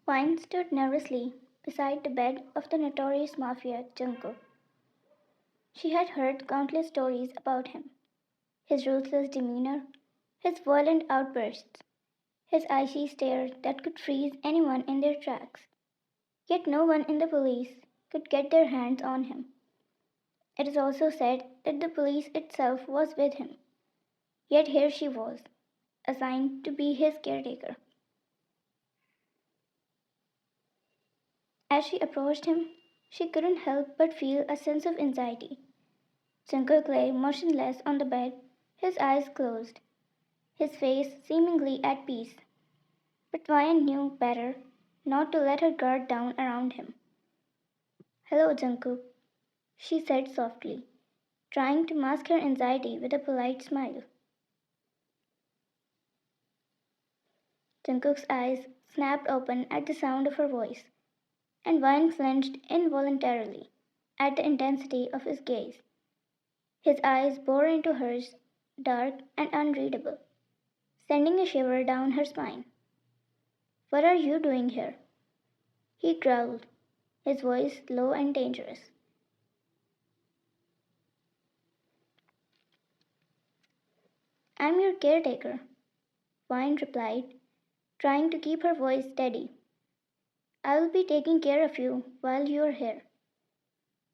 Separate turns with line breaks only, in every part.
Wine stood nervously beside the bed of the notorious Mafia Jungkook. She had heard countless stories about him, his ruthless demeanor, his violent outbursts, his icy stare that could freeze anyone in their tracks. Yet no one in the police could get their hands on him. It is also said that the police itself was with him. Yet here she was, assigned to be his caretaker. As she approached him, she couldn't help but feel a sense of anxiety. Jungkook lay motionless on the bed, his eyes closed, his face seemingly at peace. But Ryan knew better not to let her guard down around him. Hello, Jungkook, she said softly, trying to mask her anxiety with a polite smile. Jungkook's eyes snapped open at the sound of her voice, and Ryan flinched involuntarily at the intensity of his gaze. His eyes bore into hers, dark and unreadable, sending a shiver down her spine. What are you doing here? He growled, his voice low and dangerous. I'm your caretaker, Vine replied, trying to keep her voice steady. I will be taking care of you while you are here.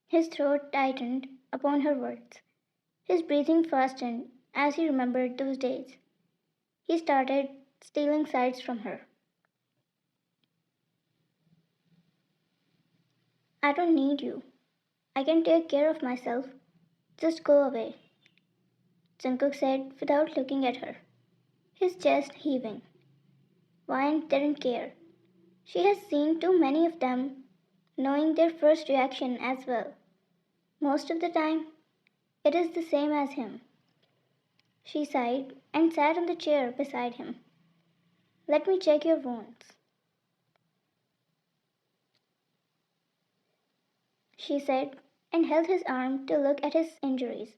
His throat tightened upon her words. His breathing fastened as he remembered those days. He started stealing sights from her. I don't need you. I can take care of myself. Just go away, Jungkook said without looking at her, his chest heaving. Vine didn't care. She has seen too many of them, knowing their first reaction as well. Most of the time, it is the same as him. She sighed and sat on the chair beside him. Let me check your wounds, she said, and held his arm to look at his injuries.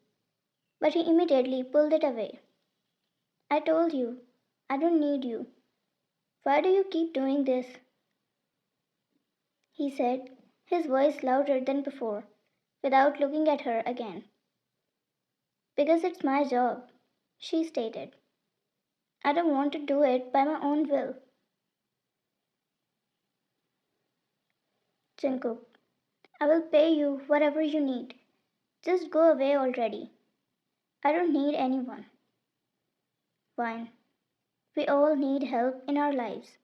But he immediately pulled it away. I told you, I don't need you. Why do you keep doing this? He said, his voice louder than before, without looking at her again. Because it's my job, she stated. I don't want to do it by my own will. Jungkook, I will pay you whatever you need. Just go away already. I don't need anyone. Fine. We all need help in our lives.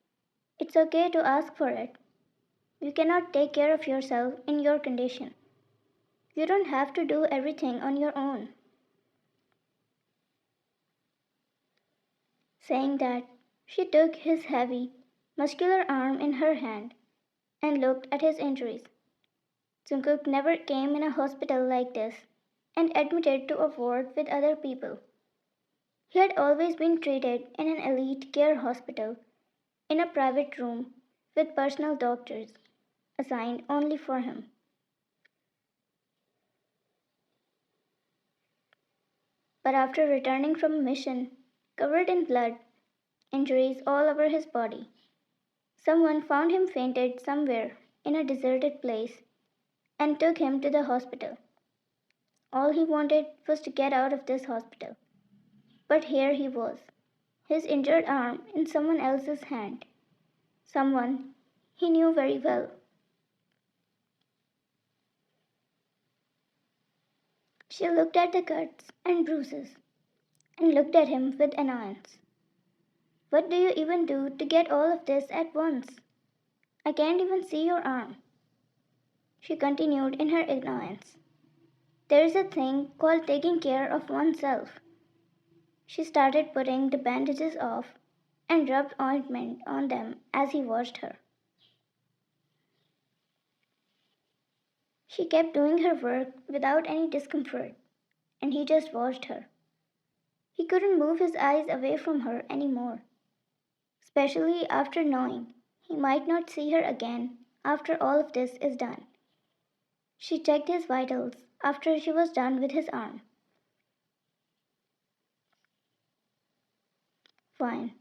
It's okay to ask for it. You cannot take care of yourself in your condition. You don't have to do everything on your own. Saying that, she took his heavy, muscular arm in her hand and looked at his injuries. Jungkook never came in a hospital like this and admitted to a ward with other people. He had always been treated in an elite care hospital, in a private room with personal doctors assigned only for him. But after returning from a mission, covered in blood, injuries all over his body, someone found him fainted somewhere in a deserted place and took him to the hospital. All he wanted was to get out of this hospital. But here he was, his injured arm in someone else's hand, someone he knew very well. She looked at the cuts and bruises and looked at him with annoyance. What do you even do to get all of this at once? I can't even see your arm. She continued in her ignorance. There is a thing called taking care of oneself. She started putting the bandages off and rubbed ointment on them as he watched her. She kept doing her work without any discomfort, and he just watched her. He couldn't move his eyes away from her anymore, especially after knowing he might not see her again after all of this is done. She checked his vitals after she was done with his arm. Fine.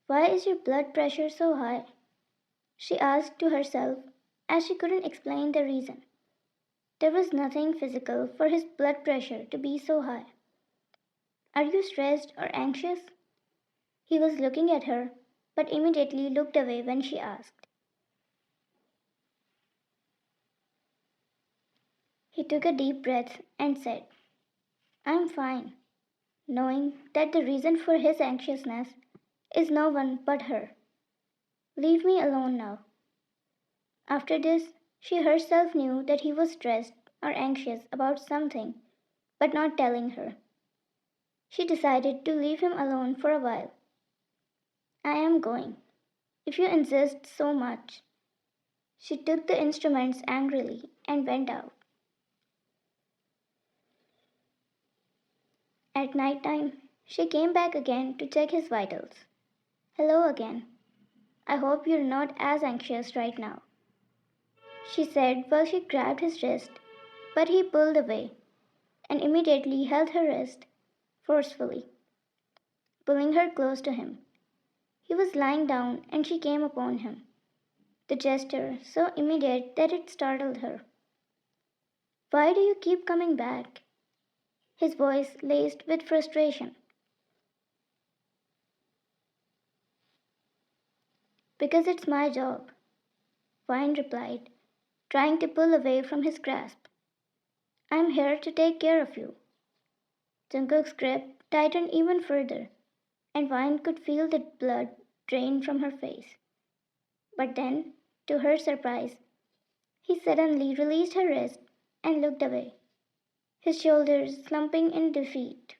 Why is your blood pressure so high? she asked to herself, as she couldn't explain the reason. There was nothing physical for his blood pressure to be so high. Are you stressed or anxious? He was looking at her, but immediately looked away when she asked. He took a deep breath and said, I'm fine, knowing that the reason for his anxiousness is no one but her. Leave me alone now. After this, she herself knew that he was stressed or anxious about something, but not telling her. She decided to leave him alone for a while. I am going, if you insist so much. She took the instruments angrily and went out. At night time, she came back again to check his vitals. Hello again. I hope you're not as anxious right now, she said while she grabbed his wrist, but he pulled away and immediately held her wrist forcefully, pulling her close to him. He was lying down and she came upon him, the gesture so immediate that it startled her. Why do you keep coming back? His voice laced with frustration. Because it's my job, Vine replied, trying to pull away from his grasp. I'm here to take care of you. Jungkook's grip tightened even further, and Vine could feel the blood drain from her face. But then, to her surprise, he suddenly released her wrist and looked away, his shoulders slumping in defeat.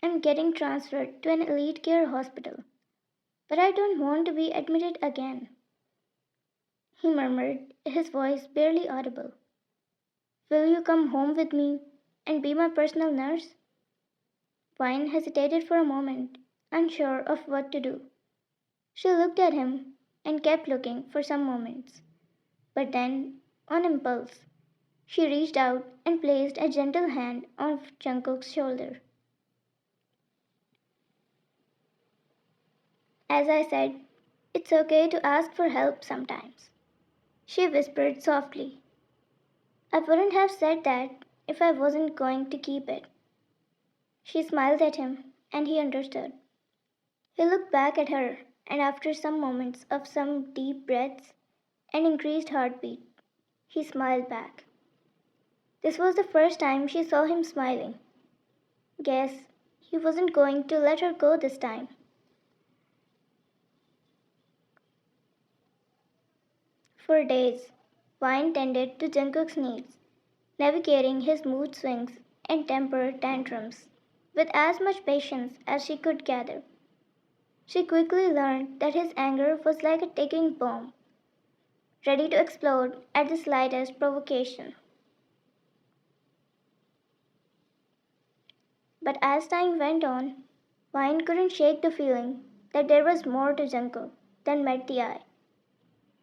I'm getting transferred to an elite care hospital, but I don't want to be admitted again, he murmured, his voice barely audible. Will you come home with me and be my personal nurse? Vine hesitated for a moment, unsure of what to do. She looked at him and kept looking for some moments. But then, on impulse, she reached out and placed a gentle hand on Jungkook's shoulder. As I said, it's okay to ask for help sometimes, she whispered softly. I wouldn't have said that if I wasn't going to keep it. She smiled at him, and he understood. He looked back at her, and after some moments of some deep breaths and increased heartbeat, he smiled back. This was the first time she saw him smiling. Guess he wasn't going to let her go this time. For days, Vine tended to Jungkook's needs, navigating his mood swings and temper tantrums with as much patience as she could gather. She quickly learned that his anger was like a ticking bomb, ready to explode at the slightest provocation. But as time went on, Vine couldn't shake the feeling that there was more to Jungkook than met the eye.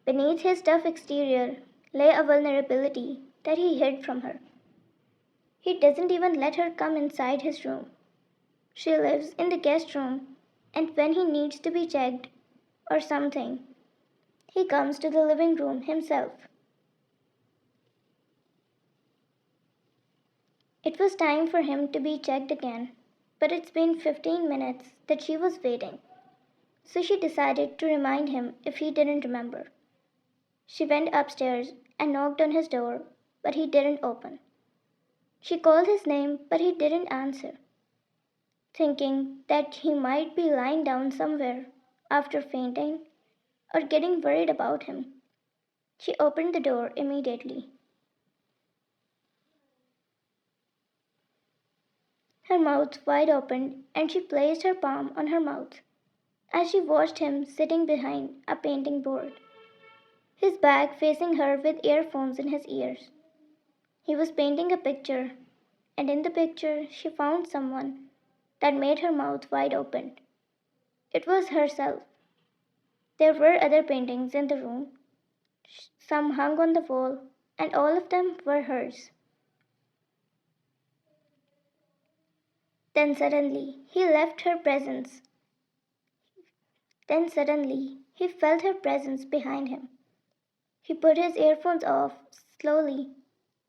Beneath his tough exterior lay a vulnerability that he hid from her. He doesn't even let her come inside his room. She lives in the guest room, and when he needs to be checked or something, he comes to the living room himself. It was time for him to be checked again, but it's been 15 minutes that she was waiting, so she decided to remind him if he didn't remember. She went upstairs and knocked on his door, but he didn't open. She called his name, but he didn't answer. Thinking that he might be lying down somewhere after fainting or getting worried about him, she opened the door immediately. Her mouth wide open, and she placed her palm on her mouth as she watched him sitting behind a painting board, his back facing her with earphones in his ears. He was painting a picture, and in the picture she found someone that made her mouth wide open. It was herself. There were other paintings in the room, some hung on the wall, and all of them were hers. Then suddenly he left her presence Then suddenly he felt her presence behind him. He put his earphones off slowly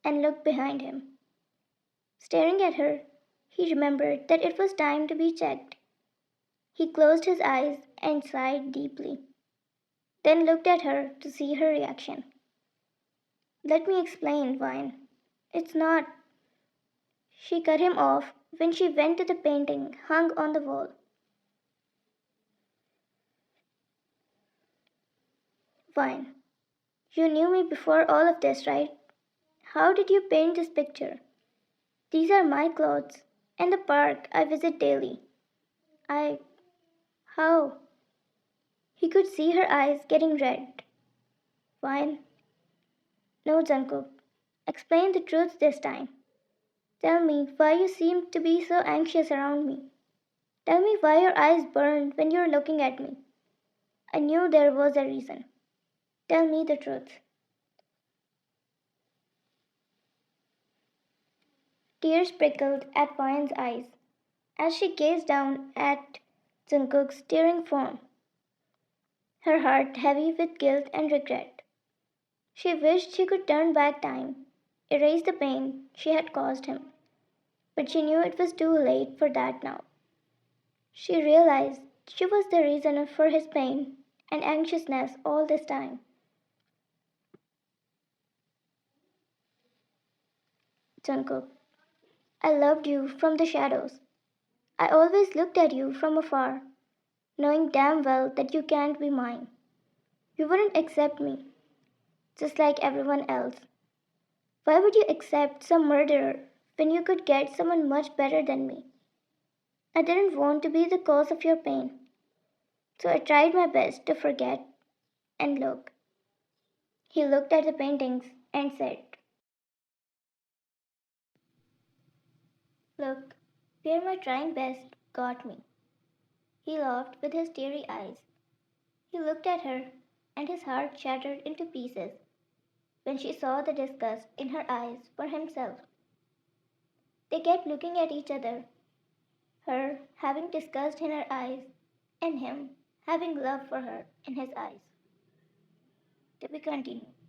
and looked behind him. Staring at her, he remembered that it was time to be checked. He closed his eyes and sighed deeply, then looked at her to see her reaction. Let me explain, Vine. It's not. She cut him off when she went to the painting hung on the wall. Vine, you knew me before all of this, right? How did you paint this picture? These are my clothes, and the park I visit daily. I. How? He could see her eyes getting red. Vine, no, Jungkook. Explain the truth this time. Tell me why you seem to be so anxious around me. Tell me why your eyes burned when you were looking at me. I knew there was a reason. Tell me the truth. Tears prickled at Vine's eyes as she gazed down at Jungkook's staring form, her heart heavy with guilt and regret. She wished she could turn back time, erase the pain she had caused him, but she knew it was too late for that now. She realized she was the reason for his pain and anxiousness all this time. Jungkook, I loved you from the shadows. I always looked at you from afar, knowing damn well that you can't be mine. You wouldn't accept me, just like everyone else. Why would you accept some murderer when you could get someone much better than me? I didn't want to be the cause of your pain, so I tried my best to forget. And look. He looked at the paintings and said, Look, where my trying best got me. He laughed with his teary eyes. He looked at her, and his heart shattered into pieces when she saw the disgust in her eyes for himself. They kept looking at each other, her having disgust in her eyes, and him having love for her in his eyes. To be continued.